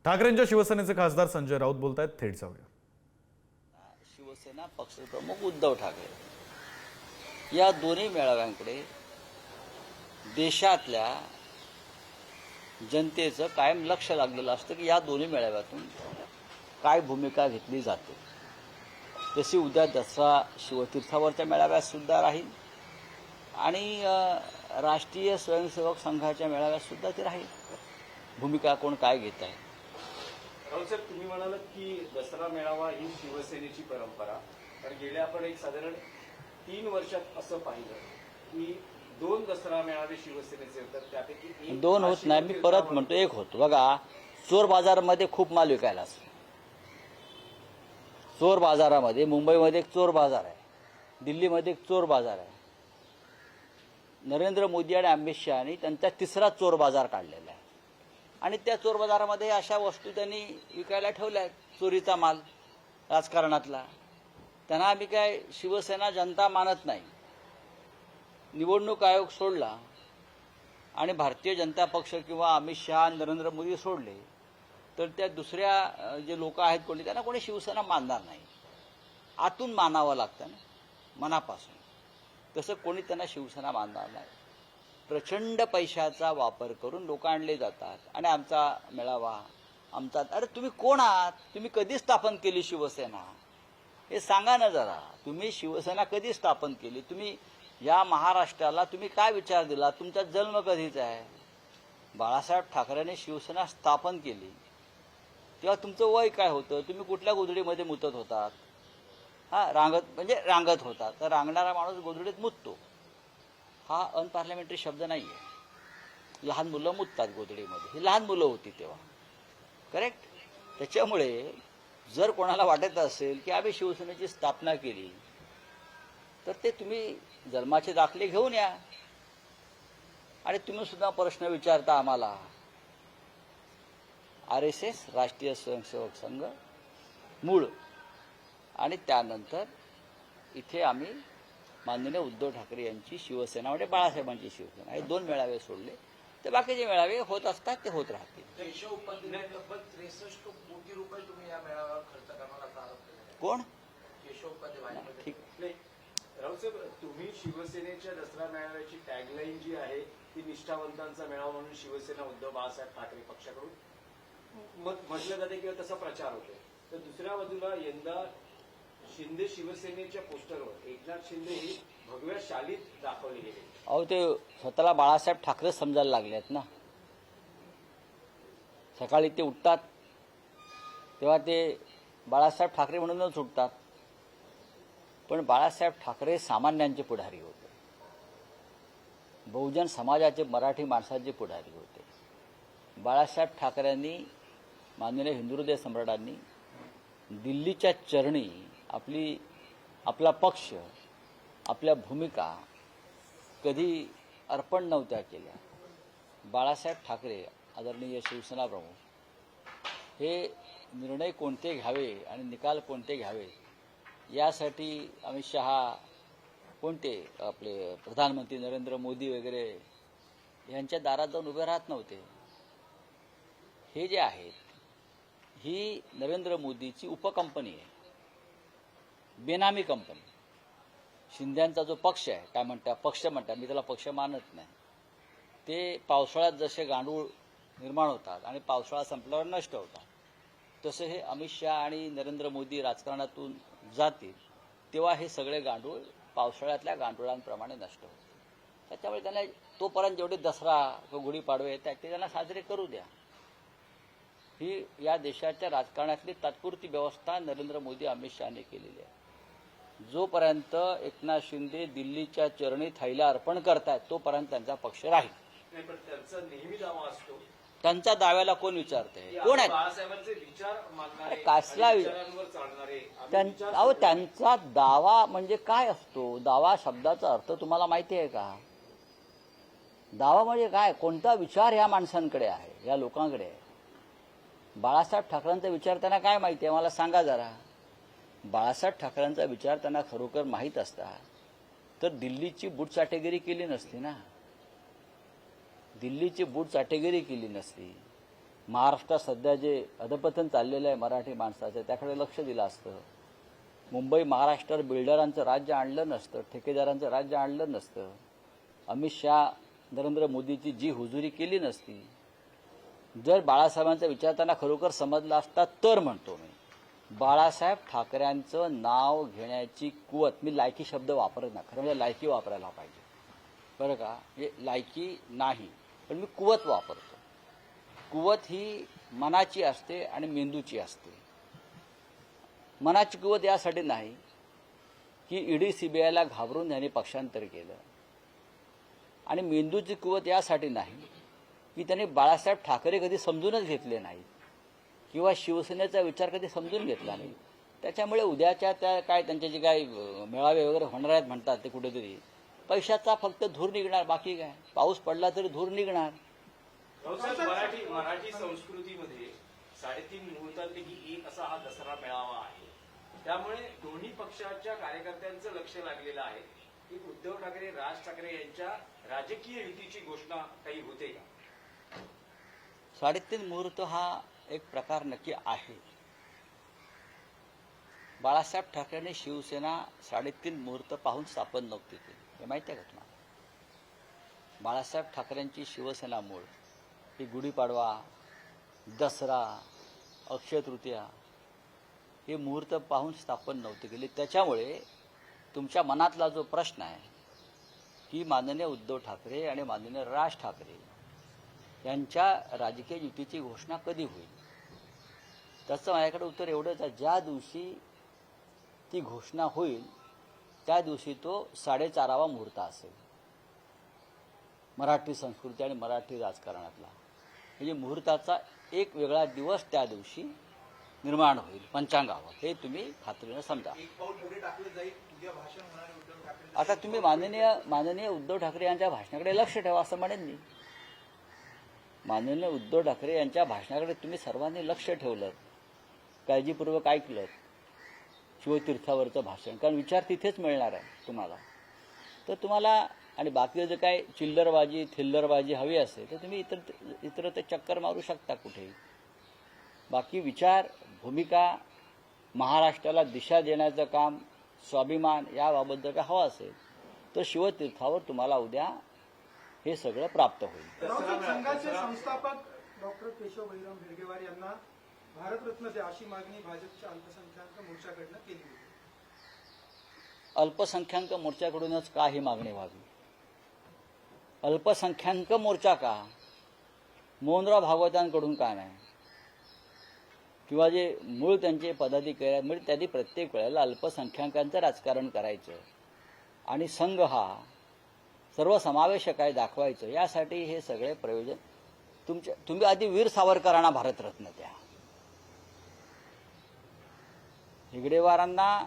ठाकरेंच्या शिवसेनेचे खासदार संजय राऊत बोलतायत, थेट जाऊया. शिवसेना पक्षप्रमुख उद्धव ठाकरे या दोन्ही मेळाव्यांकडे देशातल्या जनतेचं कायम लक्ष लागलेलं असतं की या दोन्ही मेळाव्यातून काय भूमिका घेतली जाते. तशी उद्या दसरा शिवतीर्थावरच्या मेळाव्यात सुद्धा राहील आणि राष्ट्रीय स्वयंसेवक संघाच्या मेळाव्यात सुद्धा ते राहील. भूमिका कोण काय घेत आहे. राहुल साहेब, तुम्ही म्हणालात की दसरा मेळावा ही शिवसेनेची परंपरा. तर गेल्या आपण एक साधारण 3 वर्षात असं पाहिलं की 2 दसरा मेळावे शिवसेनेचे होतात, त्यापैकी एक 2 होत नाही, मी परत म्हणतो 1 होतो. बघा, चोर बाजारामध्ये खूप माल विकायला असतो. चोर बाजारामध्ये मुंबईमध्ये एक चोर बाजार आहे, दिल्लीमध्ये एक चोर बाजार आहे. नरेंद्र मोदी आणि अमित शहानी त्यांचा 3रा चोर बाजार काढलेला आहे आणि त्या चोर बाजारामध्ये अशा वस्तू त्यांनी विकायला ठेवल्या आहेत, चोरीचा माल राजकारणातला. त्यांना आम्ही काय शिवसेना जनता मानत नाही. निवडणूक आयोग सोडला आणि भारतीय जनता पक्ष किंवा अमित शहा नरेंद्र मोदी सोडले तर त्या दुसऱ्या जे लोक आहेत कोणी त्यांना कोणी शिवसेना मानणार नाही. आतून मानावं लागतं ना, मनापासून. तसं कोणी त्यांना शिवसेना मानणार नाही. प्रचंड पैशाचा वापर करून लोक आणले जातात आणि आमचा मेळावा आमचा. अरे तुम्ही कोण आहात? तुम्ही कधी स्थापन केली शिवसेना हे सांगा ना जरा. तुम्ही शिवसेना कधी स्थापन केली? तुम्ही या महाराष्ट्राला तुम्ही काय विचार दिला? तुमचा जन्म कधीचा आहे? बाळासाहेब ठाकरेंनी शिवसेना स्थापन केली तेव्हा तुमचं वय काय होतं? तुम्ही कुठल्या गोधडीमध्ये मुतत होतात? रांगत होता. तर रांगणारा माणूस गोधडीत मुततो. हा अनपार्लमेंटरी शब्द नाही आहे. लहान मुलं मुततात गोधडीमध्ये. ही लहान मुलं होती तेव्हा, करेक्ट. त्याच्यामुळे जर कोणाला वाटत असेल की आम्ही शिवसेनेची स्थापना केली तर ते तुम्ही जन्माचे दाखले घेऊन या. आणि तुम्ही सुद्धा प्रश्न विचारता आम्हाला. RSS राष्ट्रीय स्वयंसेवक संघ मूळ आणि त्यानंतर इथे आम्ही माननीय उद्धव ठाकरे यांची शिवसेना म्हणजे बाळासाहेबांची शिवसेना हे 2 मेळावे सोडले तर बाकीचे मेळावे होत असतात, ते होत राहतील. केशव उपाध्याय तब्बल 63 कोटी रुपये तुम्ही या मेळाव्यावर खर्च करणार असा आरोप केला. कोण? केशव उपाध्याय. ठीक. राहुल साहेब, तुम्ही शिवसेनेच्या दसरा मेळाव्याची टॅगलाईन जी आहे ती निष्ठावंतांचा मेळावा म्हणून शिवसेना उद्धव बाळासाहेब ठाकरे पक्षाकडून म्हटलं जाते किंवा तसा प्रचार होतो. तर दुसऱ्या बाजूला यंदा शिंदे शिवसेनेच्या पोस्टरवर एकनाथ शिंदे ही भगव्या शालीत दाखवली गेली. अहो, ते स्वतःला बाळासाहेब ठाकरे समजायला लागले आहेत ना. सकाळी ते उठतात तेव्हा ते बाळासाहेब ठाकरे म्हणूनच उठतात. पण बाळासाहेब ठाकरे सामान्यांचे पुढारी होते, बहुजन समाजाचे, मराठी माणसाचे पुढारी होते. बाळासाहेब ठाकरेंनी, माननीय हिंदू हृदय सम्राटांनी दिल्लीच्या चरणी आपला पक्ष, आपल्या भूमिका कधी अर्पण नव्हत्या केल्या. बाळासाहेब ठाकरे आदरणीय शिवसेना प्रमुख हे निर्णय कोणते घ्यावे आणि निकाल कोणते घ्यावे यासाठी अमित शहा, कोणते आपले प्रधानमंत्री नरेंद्र मोदी वगैरे यांच्या दारात जाऊन उभे राहत नव्हते. हे जे आहेत ही नरेंद्र मोदीची उपकंपनी आहे, बेनामी कंपनी. शिंद्यांचा जो पक्ष आहे, काय म्हणता पक्ष म्हणतात, मी त्याला पक्ष मानत नाही. ते पावसाळ्यात जसे गांडूळ निर्माण होतात आणि पावसाळा संपल्यावर नष्ट होतात, तसे हे अमित शहा आणि नरेंद्र मोदी राजकारणातून जातील तेव्हा हे सगळे गांडूळ पावसाळ्यातल्या गांडुळांप्रमाणे नष्ट होतात. त्याच्यामुळे त्यांना तोपर्यंत जेवढे दसरा किंवा गुढीपाडवे येतात ते त्यांना साजरे करू द्या. ही या देशाच्या राजकारणातली तात्पुरती व्यवस्था नरेंद्र मोदी अमित शहाने केलेली आहे. जोपर्यंत एकनाथ शिंदे दिल्लीच्या चरणी थैला अर्पण करतायत तोपर्यंत त्यांचा पक्ष राहील. नाही, पण त्यांचा नेहमी दावा असतो. त्यांच्या दाव्याला कोण विचारते? कोण आहेत? बाळासाहेबांचे विचार मानणारे, कसला विचारांवर चालणारे. अहो, त्यांचा दावा म्हणजे काय असतो? दावा शब्दाचा अर्थ तुम्हाला माहिती आहे का? दावा म्हणजे काय? कोणता विचार ह्या माणसांकडे आहे, या लोकांकडे आहे? बाळासाहेब ठाकरेंचा विचार त्यांना काय माहिती आहे मला सांगा जरा. बाळासाहेब ठाकरेंचा विचार त्यांना खरोखर माहीत असता तर दिल्लीची बूटचाटेगिरी केली नसती ना. दिल्लीची बूटचाटेगिरी केली नसती. महाराष्ट्रात सध्या जे अधपतन चाललेलं आहे मराठी माणसाचं त्याकडे लक्ष दिलं असतं, मुंबई महाराष्ट्रावर बिल्डरांचं राज्य आणलं नसतं, ठेकेदारांचं राज्य आणलं नसतं, अमित शहा नरेंद्र मोदीची जी हुजुरी केली नसती, जर बाळासाहेबांचा विचार त्यांना खरोखर समजला असता तर म्हणतो मी बाळासाहेब ठाकरेंचं नाव घेण्याची कुवत, मी लायकी शब्द वापरत नाही, खरं म्हणजे लायकी वापरायला पाहिजे बरं का, हे लायकी नाही पण मी कुवत वापरतो. कुवत ही मनाची असते आणि मेंदूची असते. मनाची कुवत यासाठी नाही की ईडी सीबीआयला घाबरून त्यांनी पक्षांतर केलं, आणि मेंदूची कुवत यासाठी नाही की त्यांनी बाळासाहेब ठाकरे कधी समजूनच घेतले नाहीत किंवा शिवसेनेचा विचार कधी समजून घेतला नाही. त्याच्यामुळे उद्याच्या त्या काय त्यांचे जे काय मेळावे वगैरे होणार आहेत म्हणतात ते कुठेतरी पैशाचा फक्त धूर निघणार, बाकी काय, पाऊस पडला तरी धूर निघणार. मराठी संस्कृतीमध्ये 3.5 मुहूर्तांपैकी एक असा हा दसरा मेळावा आहे. त्यामुळे दोन्ही पक्षाच्या कार्यकर्त्यांचं लक्ष लागलेलं आहे की उद्धव ठाकरे राज ठाकरे यांच्या राजकीय युतीची घोषणा काही होते का? 3.5 मुहूर्त हा एक प्रकार नक्की आहे. बाळासाहेब ठाकरेंनी शिवसेना 3.5 मुहूर्त पाहून स्थापन नव्हती केली, हे माहिती आहे का तुम्हाला? बाळासाहेब ठाकरेंची शिवसेना मूळ ही गुढीपाडवा, दसरा, अक्षय तृतीया हे मुहूर्त पाहून स्थापन नव्हती केली. त्याच्यामुळे तुमच्या मनातला जो प्रश्न आहे की माननीय उद्धव ठाकरे आणि माननीय राज ठाकरे यांच्या राजकीय युतीची घोषणा कधी होईल, त्याचं माझ्याकडे उत्तर एवढंच आहे, ज्या दिवशी ती घोषणा होईल त्या दिवशी तो 4:30वा मुहूर्त असेल मराठी संस्कृती आणि मराठी राजकारणातला. म्हणजे मुहूर्ताचा एक वेगळा दिवस त्या दिवशी निर्माण होईल पंचांगावर, हे तुम्ही खात्रीनं समजा. आता तुम्ही माननीय उद्धव ठाकरे यांच्या भाषणाकडे लक्ष ठेवा असं म्हणेन मी. माननीय उद्धव ठाकरे यांच्या भाषणाकडे तुम्ही सर्वांनी लक्ष ठेवलं, काळजीपूर्वक ऐकलं शिवतीर्थावरचं भाषण, कारण विचार तिथेच मिळणार आहे तुम्हाला. तर तुम्हाला आणि बाकी जर काय चिल्लरबाजी थिल्लरबाजी हवी असेल तर तुम्ही इतर ते चक्कर मारू शकता कुठेही. बाकी विचार, भूमिका, महाराष्ट्राला दिशा देण्याचं काम, स्वाभिमान याबाबत जर का हवं असेल तर शिवतीर्थावर तुम्हाला उद्या हे सगळं प्राप्त होईल. संघाचे संस्थापक डॉक्टर केशव बहिराम हेडगेवार यांना भारतरत्न द्या अशी मागणी भाजपच्या अल्पसंख्याक मोर्चाकडनं केली होती. अल्पसंख्याक मोर्चाकडूनच का ही मागणी व्हावी? अल्पसंख्याक मोर्चा का? मोहनराव भागवतांकडून का नाही? किंवा जे मूळ त्यांचे पदाधिकारी आहेत, म्हणजे त्यांनी प्रत्येक वेळेला अल्पसंख्याकांचं राजकारण करायचं आणि संघ हा सर्वसमावेशक आहे दाखवायचं, यासाठी हे सगळे प्रयोजन तुम्ही आधी वीर सावरकरांना भारतरत्न द्या. हेगडेवारांना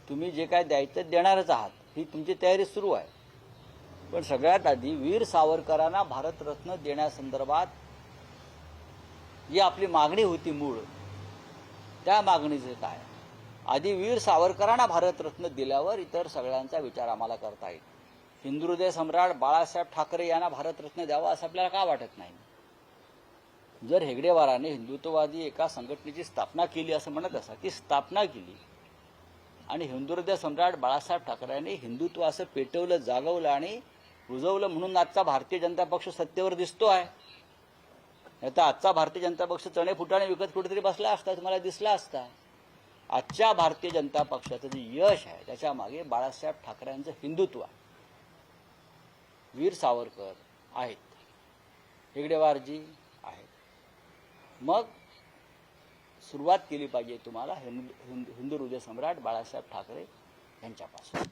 तुम्ही जे काय द्यायचं देणारच आहात, ही तुमची तयारी सुरू आहे, पण सगळ्यात आधी वीर सावरकरांना भारतरत्न देण्यासंदर्भात जी आपली मागणी होती मूळ, त्या मागणीचे काय? आधी वीर सावरकरांना भारतरत्न दिल्यावर इतर सगळ्यांचा विचार आम्हाला करता येईल. हिंदुहृदय सम्राट बाळासाहेब ठाकरे यांना भारतरत्न द्यावा असं आपल्याला का वाटत नाही? जर हेगडेवाराने हिंदुत्ववादी एका संघटनेची स्थापना केली असं म्हणत असा, ती स्थापना केली आणि हिंदुहृदय सम्राट बाळासाहेब ठाकरेंनी हिंदुत्व असं पेटवलं, जागवलं आणि रुजवलं म्हणून आजचा भारतीय जनता पक्ष सत्तेवर दिसतो आहे. आता आजचा भारतीय जनता पक्ष चणे फुटाणे विकत कुठेतरी बसला असता, तुम्हाला दिसला असता. आजच्या भारतीय जनता पक्षाचं जे यश आहे त्याच्या मागे बाळासाहेब ठाकरेंचं हिंदुत्व आहे. वीर सावरकर आहेत, हेगडेवारजी आहेत. मग सुरुवात केली पाहिजे तुम्हाला हिंदू हृदय सम्राट बाळासाहेब ठाकरे यांच्यापासून.